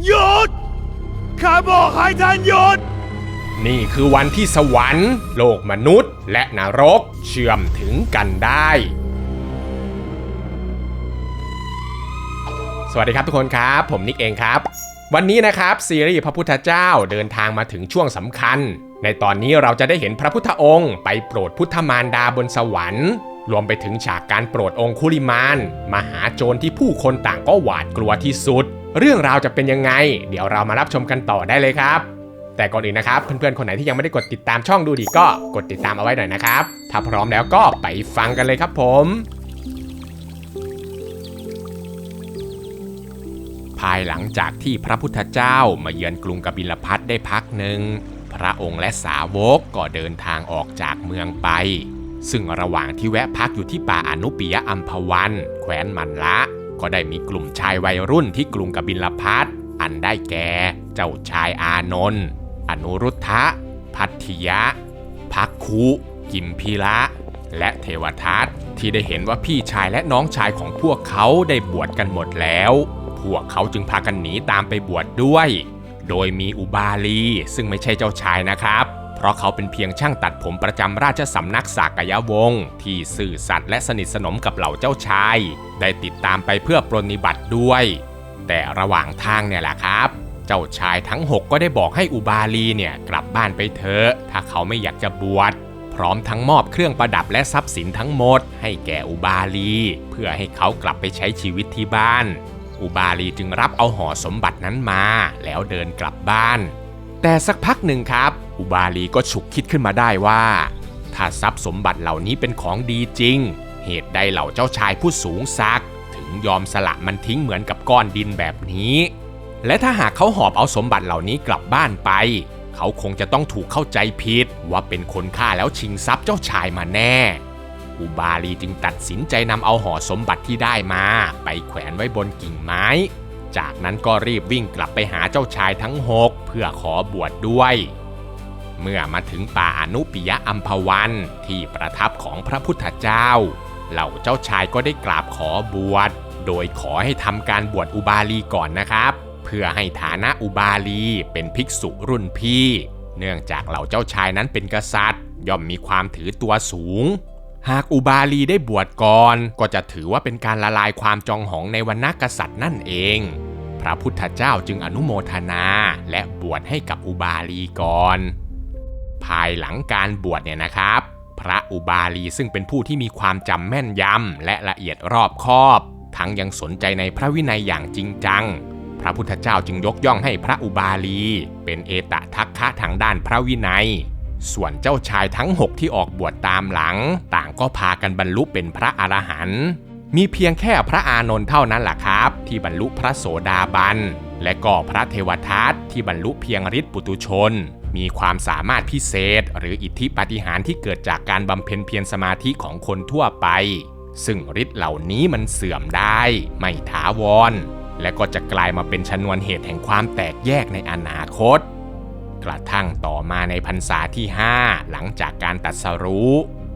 หยุดข้าบอกให้ท่านหยุดนี่คือวันที่สวรรค์โลกมนุษย์และนรกเชื่อมถึงกันได้สวัสดีครับทุกคนครับผมนิกเองครับวันนี้นะครับซีรีส์พระพุทธเจ้าเดินทางมาถึงช่วงสำคัญในตอนนี้เราจะได้เห็นพระพุทธองค์ไปโปรดพุทธมารดาบนสวรรค์รวมไปถึงฉากการโปรดองคุลิมานมหาโจรที่ผู้คนต่างก็หวาดกลัวที่สุดเรื่องราวจะเป็นยังไงเดี๋ยวเรามารับชมกันต่อได้เลยครับแต่ก่อนอื่นนะครับเพื่อนๆคนไหนที่ยังไม่ได้กดติดตามช่องดูดีก็กดติดตามเอาไว้หน่อยนะครับถ้าพร้อมแล้วก็ไปฟังกันเลยครับผมภายหลังจากที่พระพุทธเจ้ามาเยือนกรุงกบิลพัสได้พักหนึ่งพระองค์และสาวกก็เดินทางออกจากเมืองไปซึ่งระหว่างที่แวะพักอยู่ที่ป่าอนุปิยอัมพวันแคว้นมันละก็ได้มีกลุ่มชายวัยรุ่นที่กรุงกบิลพัสอันได้แก่เจ้าชายอานนท์อนุรุทธะพัทธิยะภักคุกิมพีละและเทวทัตที่ได้เห็นว่าพี่ชายและน้องชายของพวกเขาได้บวชกันหมดแล้วพวกเขาจึงพากันหนีตามไปบวชด้วยโดยมีอุบาลีซึ่งไม่ใช่เจ้าชายนะครับเพราะเขาเป็นเพียงช่างตัดผมประจำราชสำนักสากยวงศ์ที่ซื่อสัตย์และสนิทสนมกับเหล่าเจ้าชายได้ติดตามไปเพื่อปรนนิบัติด้วยแต่ระหว่างทางเนี่ยแหละครับเจ้าชายทั้ง6ก็ได้บอกให้อุบาลีเนี่ยกลับบ้านไปเถอะถ้าเขาไม่อยากจะบวชพร้อมทั้งมอบเครื่องประดับและทรัพย์สินทั้งหมดให้แก่อุบาลีเพื่อให้เขากลับไปใช้ชีวิตที่บ้านอุบาลีจึงรับเอาห่อสมบัตินั้นมาแล้วเดินกลับบ้านแต่สักพักหนึ่งครับอุบาลีก็ฉุกคิดขึ้นมาได้ว่าถ้าทรัพย์สมบัติเหล่านี้เป็นของดีจริงเหตุใดเหล่าเจ้าชายผู้สูงศักดิ์ถึงยอมสละมันทิ้งเหมือนกับก้อนดินแบบนี้และถ้าหากเขาหอบเอาสมบัติเหล่านี้กลับบ้านไปเขาคงจะต้องถูกเข้าใจผิดว่าเป็นคนฆ่าแล้วชิงทรัพย์เจ้าชายมาแน่อุบาลีจึงตัดสินใจนำเอาห่อสมบัติที่ได้มาไปแขวนไว้บนกิ่งไม้จากนั้นก็รีบวิ่งกลับไปหาเจ้าชายทั้ง6เพื่อขอบวชด้วยเมื่อมาถึงป่าอนุปิยอัมพวันที่ประทับของพระพุทธเจ้าเหล่าเจ้าชายก็ได้กราบขอบวชโดยขอให้ทำการบวชอุบาลีก่อนนะครับเพื่อให้ฐานะอุบาลีเป็นภิกษุรุ่นพี่เนื่องจากเหล่าเจ้าชายนั้นเป็นกษัตริย์ย่อมมีความถือตัวสูงหากอุบาลีได้บวชก่อนก็จะถือว่าเป็นการละลายความจองหองในวรรณกษัตริย์นั่นเองพระพุทธเจ้าจึงอนุโมทนาและบวชให้กับอุบาลีก่อนภายหลังการบวชเนี่ยนะครับพระอุบาลีซึ่งเป็นผู้ที่มีความจำแม่นยำและละเอียดรอบคอบทั้งยังสนใจในพระวินัยอย่างจริงจังพระพุทธเจ้าจึงยกย่องให้พระอุบาลีเป็นเอตทัคคะทางด้านพระวินัยส่วนเจ้าชายทั้ง6ที่ออกบวชตามหลังต่างก็พากันบรรลุเป็นพระอรหันต์มีเพียงแค่พระอานนท์เท่านั้นแหละครับที่บรรลุพระโสดาบันและก็พระเทวทัตที่บรรลุเพียงฤทธิปุตุชนมีความสามารถพิเศษหรืออิทธิปาฏิหาริย์ที่เกิดจากการบำเพ็ญเพียรสมาธิของคนทั่วไปซึ่งฤทธิ์เหล่านี้มันเสื่อมได้ไม่ถาวรและก็จะกลายมาเป็นชนวนเหตุแห่งความแตกแยกในอนาคตกระทั่งต่อมาในพรรษาที่5หลังจากการตรัสรู้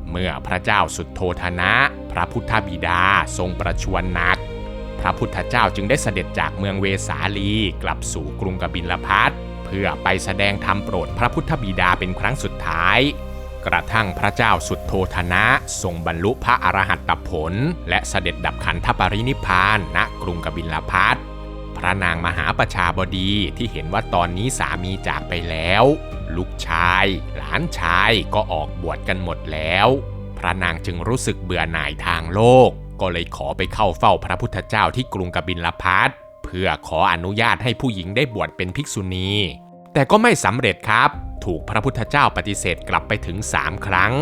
เมื่อพระเจ้าสุทโธทนะพระพุทธบิดาทรงประชวรหนักพระพุทธเจ้าจึงได้เสด็จจากเมืองเวสาลีกลับสู่กรุงกบิลพัสเพื่อไปแสดงธรรมโปรดพระพุทธบิดาเป็นครั้งสุดท้ายกระทั่งพระเจ้าสุทโธทนะทรงบรรลุพระอรหัตตผลและเสด็จดับขันธปรินิพพานณกรุงกบิลพัสพระนางมหาประชาบดีที่เห็นว่าตอนนี้สามีจากไปแล้วลูกชายหลานชายก็ออกบวชกันหมดแล้วพระนางจึงรู้สึกเบื่อหน่ายทางโลกก็เลยขอไปเข้าเฝ้าพระพุทธเจ้าที่กรุงกบิลพัสเพื่อขออนุญาตให้ผู้หญิงได้บวชเป็นภิกษุณีแต่ก็ไม่สำเร็จครับถูกพระพุทธเจ้าปฏิเสธกลับไปถึง3 ครั้ง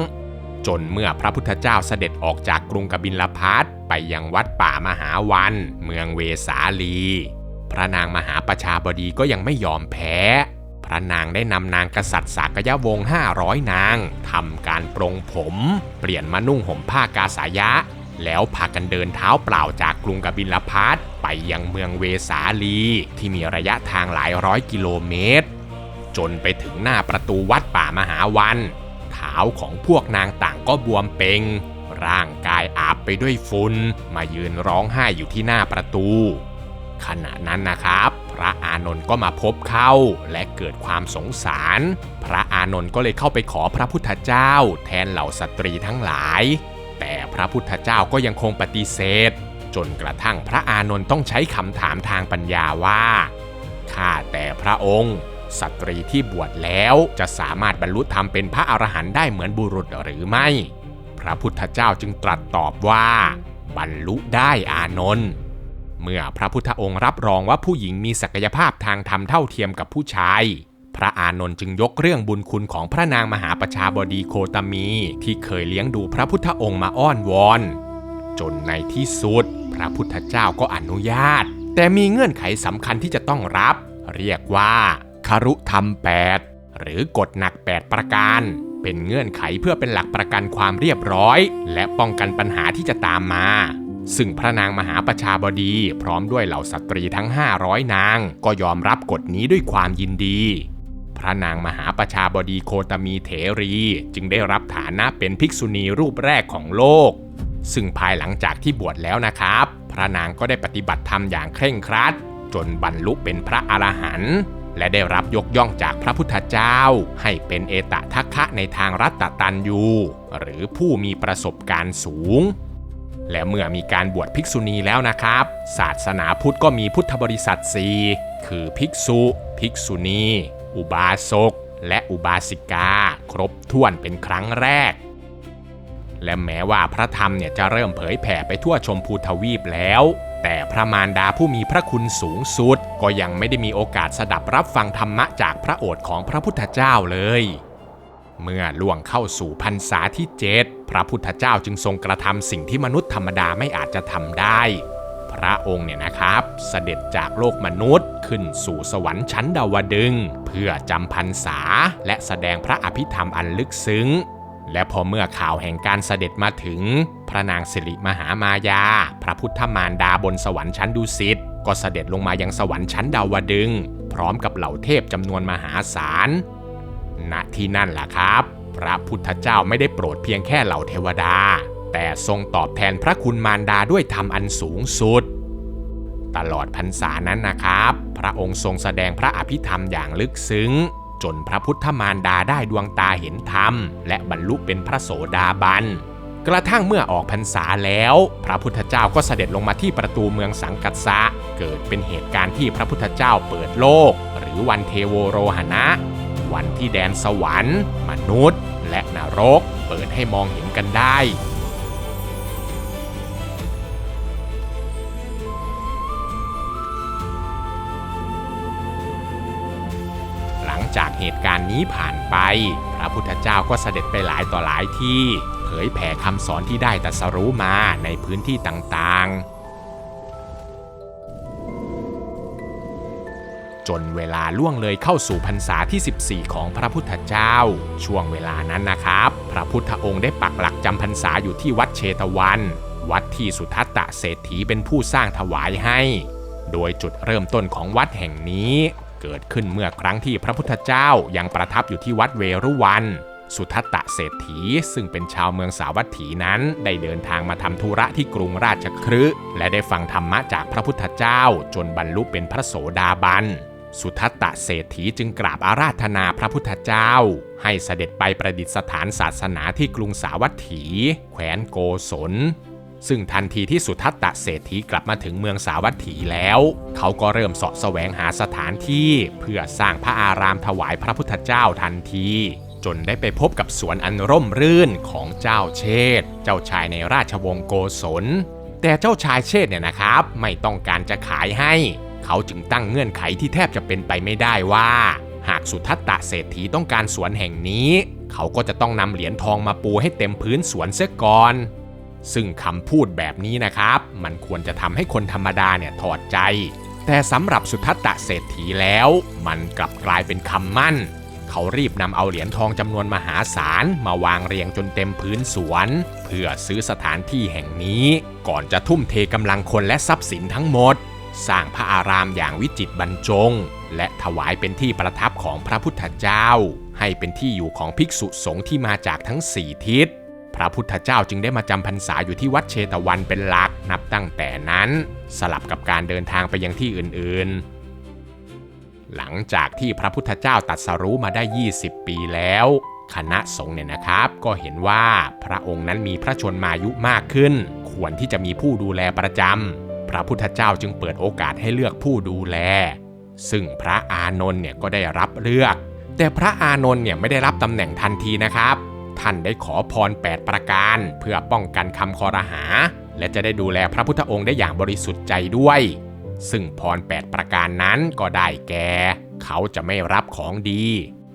จนเมื่อพระพุทธเจ้าเสด็จออกจากกรุงกบิลพัสไปยังวัดป่ามหาวันเมืองเวสาลีพระนางมหาประชาบดีก็ยังไม่ยอมแพ้พระนางได้นำนางกษัตริย์สากยวงศ์500 นางทำการปรงผมเปลี่ยนมานุ่งห่มผ้ากาสายะแล้วพากันเดินเท้าเปล่าจากกรุงกบิลพัสไปยังเมืองเวสาลีที่มีระยะทางหลายร้อยกิโลเมตรจนไปถึงหน้าประตูวัดป่ามหาวันเท้าของพวกนางต่างก็บวมเป่งร่างกายอาบไปด้วยฝุ่นมายืนร้องไห้อยู่ที่หน้าประตูขณะนั้นนะครับพระอา านนท์ก็มาพบเข้าและเกิดความสงสารพระอานนท์ก็เลยเข้าไปขอพระพุทธเจ้าแทนเหล่าสตรีทั้งหลายแต่พระพุทธเจ้าก็ยังคงปฏิเสธจนกระทั่งพระอานนท์ต้องใช้คำถามทางปัญญาว่าข้าแต่พระองค์สตรีที่บวชแล้วจะสามารถบรรลุธรรมเป็นพระอรหันต์ได้เหมือนบุรุษหรือไม่พระพุทธเจ้าจึงตรัสตอบว่าบรรลุได้อานนท์เมื่อพระพุทธองค์รับรองว่าผู้หญิงมีศักยภาพทางธรรมเท่าเทียมกับผู้ชายพระอานนท์จึงยกเรื่องบุญคุณของพระนางมหาประชาบดีโคตมีที่เคยเลี้ยงดูพระพุทธองค์มาอ้อนวอนจนในที่สุดพระพุทธเจ้าก็อนุญาตแต่มีเงื่อนไขสำคัญที่จะต้องรับเรียกว่าครุธรรม8หรือกฎหนัก8ประการเป็นเงื่อนไขเพื่อเป็นหลักประกันความเรียบร้อยและป้องกันปัญหาที่จะตามมาซึ่งพระนางมหาประชาบดีพร้อมด้วยเหล่าสตรีทั้ง500นางก็ยอมรับกฎนี้ด้วยความยินดีพระนางมหาประชาบดีโคตมีเถรีจึงได้รับฐานะเป็นภิกษุณีรูปแรกของโลกซึ่งภายหลังจากที่บวชแล้วนะครับพระนางก็ได้ปฏิบัติธรรมอย่างเคร่งครัดจนบรรลุเป็นพระอรหันต์และได้รับยกย่องจากพระพุทธเจ้าให้เป็นเอตทัคคะในทางรัตตัญญูหรือผู้มีประสบการณ์สูงและเมื่อมีการบวชภิกษุณีแล้วนะครับศาสนาพุทธก็มีพุทธบริษัท4คือภิกษุภิกษุณี อุบาสกและอุบาสิกาครบถ้วนเป็นครั้งแรกและแม้ว่าพระธรรมจะเริ่มเผยแผ่ไปทั่วชมพูทวีปแล้วแต่พระมารดาผู้มีพระคุณสูงสุดก็ยังไม่ได้มีโอกาสสดับรับฟังธรรมะจากพระโอษฐ์ของพระพุทธเจ้าเลยเมื่อล่วงเข้าสู่พรรษาที่7พระพุทธเจ้าจึงทรงกระทำสิ่งที่มนุษย์ธรรมดาไม่อาจจะทำได้พระองค์นะครับเสด็จจากโลกมนุษย์ขึ้นสู่สวรรค์ชั้นดาวดึงส์เพื่อจำพรรษาและแสดงพระอภิธรรมอันลึกซึ้งและพอเมื่อข่าวแห่งการเสด็จมาถึงพระนางสิริมหามายาพระพุทธมารดาบนสวรรค์ชั้นดุสิตก็เสด็จลงมายังสวรรค์ชั้นดาวดึงส์พร้อมกับเหล่าเทพจำนวนมหาศาลณที่นั่นล่ะครับพระพุทธเจ้าไม่ได้โปรดเพียงแค่เหล่าเทวดาแต่ทรงตอบแทนพระคุณมารดาด้วยธรรมอันสูงสุดตลอดพรรษานั้นนะครับพระองค์ทรงแสดงพระอภิธรรมอย่างลึกซึ้งจนพระพุทธมารดาได้ดวงตาเห็นธรรมและบรรลุเป็นพระโสดาบันกระทั่งเมื่อออกพรรษาแล้วพระพุทธเจ้าก็เสด็จลงมาที่ประตูเมืองสังกัสสะเกิดเป็นเหตุการณ์ที่พระพุทธเจ้าเปิดโลกหรือวันเทโวโรหณะวันที่แดนสวรรค์มนุษย์และนรกเปิดให้มองเห็นกันได้หลังจากเหตุการณ์นี้ผ่านไปพระพุทธเจ้าก็เสด็จไปหลายต่อหลายที่เผยแผ่คำสอนที่ได้ตรัสรู้มาในพื้นที่ต่างๆจนเวลาล่วงเลยเข้าสู่พรรษาที่14ของพระพุทธเจ้าช่วงเวลานั้นนะครับพระพุทธองค์ได้ปักหลักจำพรรษาอยู่ที่วัดเชตวันวัดที่สุทัตตะเศรษฐีเป็นผู้สร้างถวายให้โดยจุดเริ่มต้นของวัดแห่งนี้เกิดขึ้นเมื่อครั้งที่พระพุทธเจ้ายังประทับอยู่ที่วัดเวรุวันสุทัตตะเศรษฐีซึ่งเป็นชาวเมืองสาวัตถีนั้นได้เดินทางมาทำธุระที่กรุงราชคฤห์และได้ฟังธรรมะจากพระพุทธเจ้าจนบรรลุเป็นพระโสดาบันสุทัตตะเศรษฐีจึงกราบอาราธนาพระพุทธเจ้าให้เสด็จไปประดิษฐานศาสนาที่กรุงสาวัตถีแคว้นโกศลซึ่งทันทีที่สุทัตตะเศรษฐีกลับมาถึงเมืองสาวัตถีแล้วเขาก็เริ่มเสาะแสวงหาสถานที่เพื่อสร้างพระอารามถวายพระพุทธเจ้าทันทีจนได้ไปพบกับสวนอันร่มรื่นของเจ้าเชษฐ์เจ้าชายในราชวงศ์โกศลแต่เจ้าชายเชษฐ์นะครับไม่ต้องการจะขายให้เขาจึงตั้งเงื่อนไขที่แทบจะเป็นไปไม่ได้ว่าหากสุทัตตะเศรษฐีต้องการสวนแห่งนี้เขาก็จะต้องนำเหรียญทองมาปูให้เต็มพื้นสวนเสียก่อนซึ่งคำพูดแบบนี้นะครับมันควรจะทำให้คนธรรมดาถอดใจแต่สำหรับสุทัตตะเศรษฐีแล้วมันกลับกลายเป็นคำมั่นเขารีบนำเอาเหรียญทองจำนวนมหาศาลมาวางเรียงจนเต็มพื้นสวนเพื่อซื้อสถานที่แห่งนี้ก่อนจะทุ่มเทกำลังคนและทรัพย์สินทั้งหมดสร้างพระอารามอย่างวิจิตรบรรจงและถวายเป็นที่ประทับของพระพุทธเจ้าให้เป็นที่อยู่ของภิกษุสงฆ์ที่มาจากทั้ง4ทิศพระพุทธเจ้าจึงได้มาจำพรรษาอยู่ที่วัดเชตวันเป็นหลักนับตั้งแต่นั้นสลับกับการเดินทางไปยังที่อื่นๆ หลังจากที่พระพุทธเจ้าตรัสรู้มาได้20 ปีแล้วคณะสงฆ์เนี่ยนะครับก็เห็นว่าพระองค์นั้นมีพระชนมายุมากขึ้นควรที่จะมีผู้ดูแลประจำพระพุทธเจ้าจึงเปิดโอกาสให้เลือกผู้ดูแลซึ่งพระอานนท์เนี่ยก็ได้รับเลือกแต่พระอานนท์เนี่ยไม่ได้รับตำแหน่งทันทีนะครับท่านได้ขอพร8ประการเพื่อป้องกันคำคอรหาและจะได้ดูแลพระพุทธองค์ได้อย่างบริสุทธิ์ใจด้วยซึ่งพร8ประการนั้นก็ได้แก่เขาจะไม่รับของดี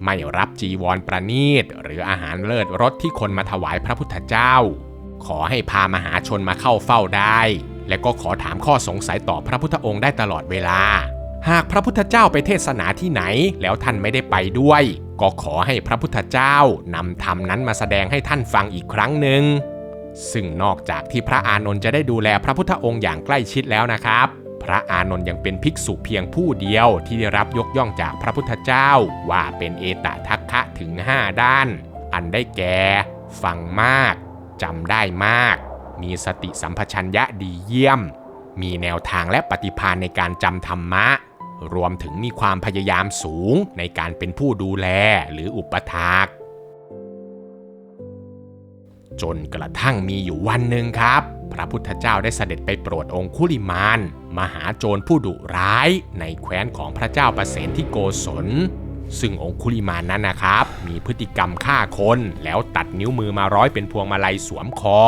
ไม่รับจีวรประณีตหรืออาหารเลิศรสที่คนมาถวายพระพุทธเจ้าขอให้พามหาชนมาเข้าเฝ้าได้และก็ขอถามข้อสงสัยต่อพระพุทธองค์ได้ตลอดเวลาหากพระพุทธเจ้าไปเทศนาที่ไหนแล้วท่านไม่ได้ไปด้วยก็ขอให้พระพุทธเจ้านำธรรมนั้นมาแสดงให้ท่านฟังอีกครั้งหนึ่งซึ่งนอกจากที่พระอานนท์จะได้ดูแลพระพุทธองค์อย่างใกล้ชิดแล้วนะครับพระอานนท์ยังเป็นภิกษุเพียงผู้เดียวที่ได้รับยกย่องจากพระพุทธเจ้าว่าเป็นเอตทัคคะถึง5ด้านอันได้แก่ฟังมากจำได้มากมีสติสัมปชัญญะดีเยี่ยมมีแนวทางและปฏิภาณในการจำธรรมะรวมถึงมีความพยายามสูงในการเป็นผู้ดูแลหรืออุปถากจนกระทั่งมีอยู่วันหนึ่งครับพระพุทธเจ้าได้เสด็จไปโปรดองคุลิมานมหาโจรผู้ดุร้ายในแคว้นของพระเจ้าประเสนที่โกศลซึ่งองคุลิมานนั้นนะครับมีพฤติกรรมฆ่าคนแล้วตัดนิ้วมือมาร้อยเป็นพวงมาลัยสวมคอ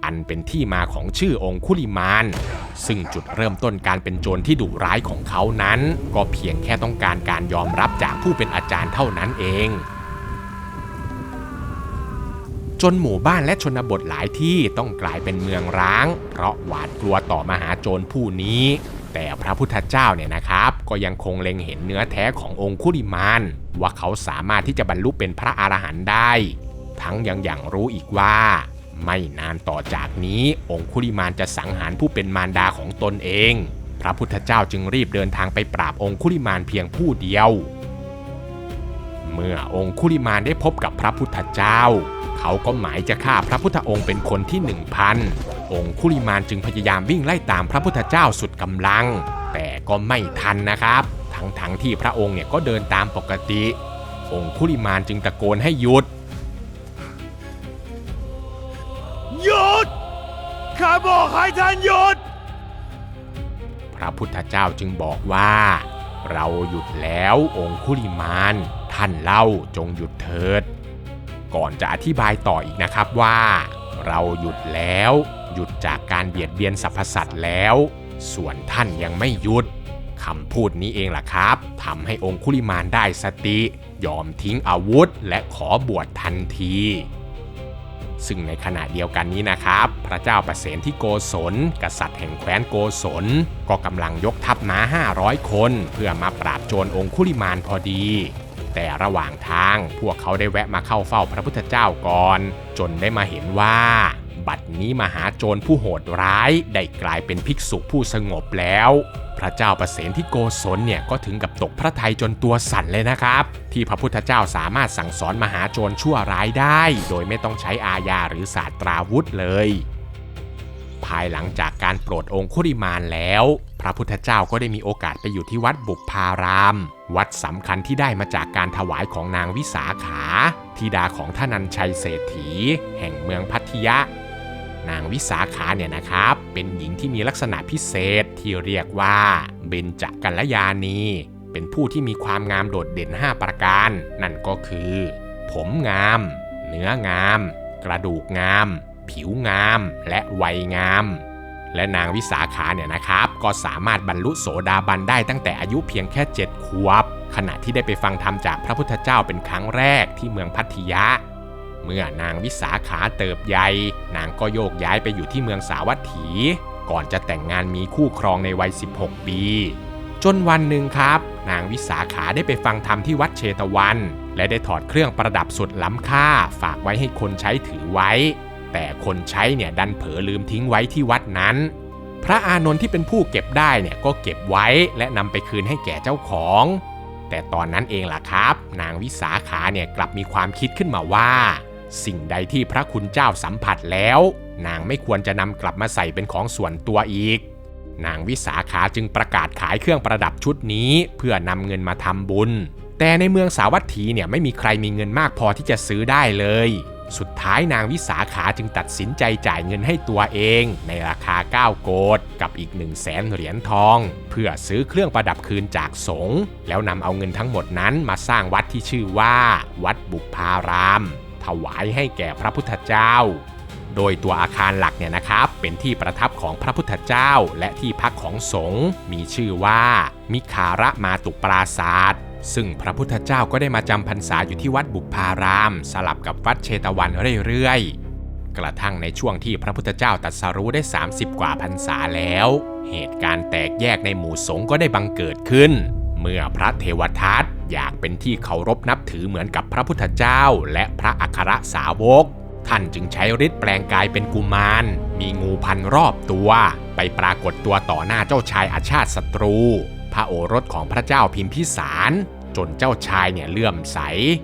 อันเป็นที่มาของชื่อองคุลิมานซึ่งจุดเริ่มต้นการเป็นโจรที่ดุร้ายของเขานั้นก็เพียงแค่ต้องการการยอมรับจากผู้เป็นอาจารย์เท่านั้นเองจนหมู่บ้านและชนบทหลายที่ต้องกลายเป็นเมืองร้างเพราะหวาดกลัวต่อมหาโจรผู้นี้แต่พระพุทธเจ้าเนี่ยนะครับก็ยังคงเล็งเห็นเนื้อแท้ขององคุลิมานว่าเขาสามารถที่จะบรรลุเป็นพระอรหันต์ได้ทั้งยังรู้อีกว่าไม่นานต่อจากนี้องคุลิมานจะสังหารผู้เป็นมารดาของตนเองพระพุทธเจ้าจึงรีบเดินทางไปปราบองคุลิมานเพียงผู้เดียวเมื่อองคุลิมานได้พบกับพระพุทธเจ้าเขาก็หมายจะฆ่าพระพุทธองค์เป็นคนที่ 1,000 องคุลิมานจึงพยายามวิ่งไล่ตามพระพุทธเจ้าสุดกำลังแต่ก็ไม่ทันนะครับทั้งที่พระองค์เนี่ยก็เดินตามปกติองคุลิมานจึงตะโกนให้หยุดหยุดข้าบอกให้ท่านหยุดพระพุทธเจ้าจึงบอกว่าเราหยุดแล้วองคุลิมานท่านเล่าจงหยุดเถิดก่อนจะอธิบายต่ออีกนะครับว่าเราหยุดแล้วหยุดจากการเบียดเบียนสรรพสัตว์แล้วส่วนท่านยังไม่หยุดคำพูดนี้เองล่ะครับทำให้องคุลิมานได้สติยอมทิ้งอาวุธและขอบวชทันทีซึ่งในขณะเดียวกันนี้นะครับพระเจ้าประเสนที่โกศลกษัตริย์แห่งแคว้นโกศลก็กำลังยกทัพม้า500 คนเพื่อมาปราบโจรองคุลิมานพอดีแต่ระหว่างทางพวกเขาได้แวะมาเข้าเฝ้าพระพุทธเจ้าก่อนจนได้มาเห็นว่าบัดนี้มหาโจรผู้โหดร้ายได้กลายเป็นภิกษุผู้สงบแล้วพระเจ้าประเสนที่โกศลเนี่ยก็ถึงกับตกพระทัยจนตัวสั่นเลยนะครับที่พระพุทธเจ้าสามารถสั่งสอนมหาโจรชั่วร้ายได้โดยไม่ต้องใช้อาญาหรือศาสตราวุธเลยภายหลังจากการโปรดองคุลิมานแล้วพระพุทธเจ้าก็ได้มีโอกาสไปอยู่ที่วัดบุพารามวัดสำคัญที่ได้มาจากการถวายของนางวิสาขาธิดาของท่านัญชัยเศรษฐีแห่งเมืองพัทยะนางวิสาขาเนี่ยนะครับเป็นหญิงที่มีลักษณะพิเศษที่เรียกว่าเบญจกัลยาณีเป็นผู้ที่มีความงามโดดเด่น5ประการนั่นก็คือผมงามเนื้องามกระดูกงามผิวงามและวัยงามและนางวิสาขาเนี่ยนะครับก็สามารถบรรลุโสดาบันได้ตั้งแต่อายุเพียงแค่7 ขวบขณะที่ได้ไปฟังธรรมจากพระพุทธเจ้าเป็นครั้งแรกที่เมืองพัทยะเมื่อนางวิสาขาเติบใหญ่นางก็โยกย้ายไปอยู่ที่เมืองสาวัตถีก่อนจะแต่งงานมีคู่ครองในวัย16 ปีจนวันหนึ่งครับนางวิสาขาได้ไปฟังธรรมที่วัดเชตวันและได้ถอดเครื่องประดับสุดล้ำค่าฝากไว้ให้คนใช้ถือไว้แต่คนใช้เนี่ยดันเผลอลืมทิ้งไว้ที่วัดนั้นพระอานนท์ที่เป็นผู้เก็บได้เนี่ยก็เก็บไว้และนำไปคืนให้แก่เจ้าของแต่ตอนนั้นเองล่ะครับนางวิสาขาเนี่ยกลับมีความคิดขึ้นมาว่าสิ่งใดที่พระคุณเจ้าสัมผัสแล้วนางไม่ควรจะนำกลับมาใส่เป็นของส่วนตัวอีก นางวิสาขาจึงประกาศขายเครื่องประดับชุดนี้เพื่อนำเงินมาทำบุญแต่ในเมืองสาวัตถีเนี่ยไม่มีใครมีเงินมากพอที่จะซื้อได้เลยสุดท้ายนางวิสาขาจึงตัดสินใจจ่ายเงินให้ตัวเองในราคา9 โกฏกับอีก100,000 เหรียญทองเพื่อซื้อเครื่องประดับคืนจากสงฆ์แล้วนำเอาเงินทั้งหมดนั้นมาสร้างวัดที่ชื่อว่าวัดบุพารามถวายให้แก่พระพุทธเจ้าโดยตัวอาคารหลักเนี่ยนะครับเป็นที่ประทับของพระพุทธเจ้าและที่พักของสงฆ์มีชื่อว่ามิคารมาตุปราศาสตร์ซึ่งพระพุทธเจ้าก็ได้มาจำพรรษาอยู่ที่วัดบุพารามสลับกับวัดเชตวันเรื่อยๆกระทั่งในช่วงที่พระพุทธเจ้าตรัสรู้ได้30 กว่าพรรษาแล้วเหตุการณ์แตกแยกในหมู่สงฆ์ก็ได้บังเกิดขึ้นเมื่อพระเทวทัตอยากเป็นที่เคารพนับถือเหมือนกับพระพุทธเจ้าและพระอัครสาวกท่านจึงใช้ฤทธิ์แปลงกายเป็นกุมารมีงูพันรอบตัวไปปรากฏตัวต่อหน้าเจ้าชายอาชาติศัตรูพระโอรสของพระเจ้าพิมพิสารจนเจ้าชายเนี่ยเลื่อมใส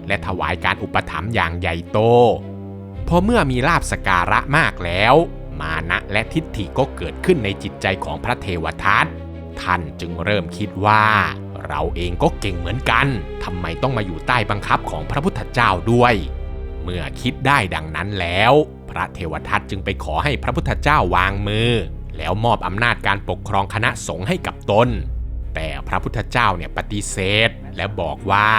และถวายการอุปถัมภ์อย่างใหญ่โตพอเมื่อมีลาภสการะมากแล้วมานะและทิฏฐิก็เกิดขึ้นในจิตใจของพระเทวทัตท่านจึงเริ่มคิดว่าเราเองก็เก่งเหมือนกันทำไมต้องมาอยู่ใต้บังคับของพระพุทธเจ้าด้วยเมื่อคิดได้ดังนั้นแล้วพระเทวทัตจึงไปขอให้พระพุทธเจ้าวางมือแล้วมอบอำนาจการปกครองคณะสงฆ์ให้กับตนแต่พระพุทธเจ้าเนี่ยปฏิเสธและบอกว่า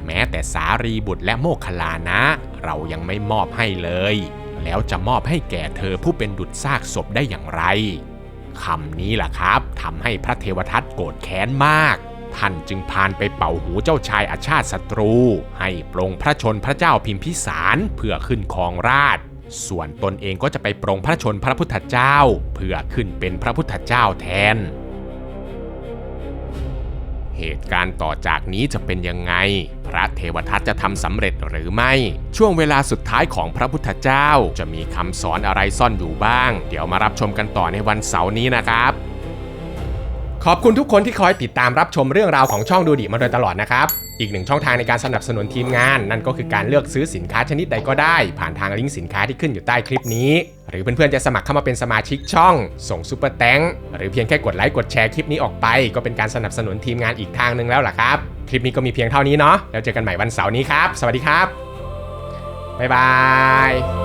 แม้แต่สารีบุตรและโมคคัลลานะเรายังไม่มอบให้เลยแล้วจะมอบให้แก่เธอผู้เป็นดุจซากศพได้อย่างไรคำนี้ล่ะครับทำให้พระเทวทัตโกรธแค้นมากท่านจึงพานไปเป่าหูเจ้าชายอาชาติศัตรูให้ปลงพระชนพระเจ้าพิมพิสารเพื่อขึ้นครองราชย์ส่วนตนเองก็จะไปปลงพระชนพระพุทธเจ้าเพื่อขึ้นเป็นพระพุทธเจ้าแทนเหตุการณ์ต่อจากนี้จะเป็นยังไงพระเทวทัตจะทำสำเร็จหรือไม่ช่วงเวลาสุดท้ายของพระพุทธเจ้าจะมีคำสอนอะไรซ่อนอยู่บ้างเดี๋ยวมารับชมกันต่อในวันเสาร์นี้นะครับขอบคุณทุกคนที่คอยติดตามรับชมเรื่องราวของช่องดูดีมาโดยตลอดนะครับอีกหนึ่งช่องทางในการสนับสนุนทีมงานนั่นก็คือการเลือกซื้อสินค้าชนิดใดก็ได้ผ่านทางลิงก์สินค้าที่ขึ้นอยู่ใต้คลิปนี้หรือเพื่อนๆจะสมัครเข้ามาเป็นสมาชิกช่องส่งซุปเปอร์แตงหรือเพียงแค่กดไลค์กดแชร์คลิปนี้ออกไปก็เป็นการสนับสนุนทีมงานอีกทางนึงแล้วล่ะครับคลิปนี้ก็มีเพียงเท่านี้เนาะแล้วเจอกันใหม่วันเสาร์นี้ครับสวัสดีครับบ๊ายบาย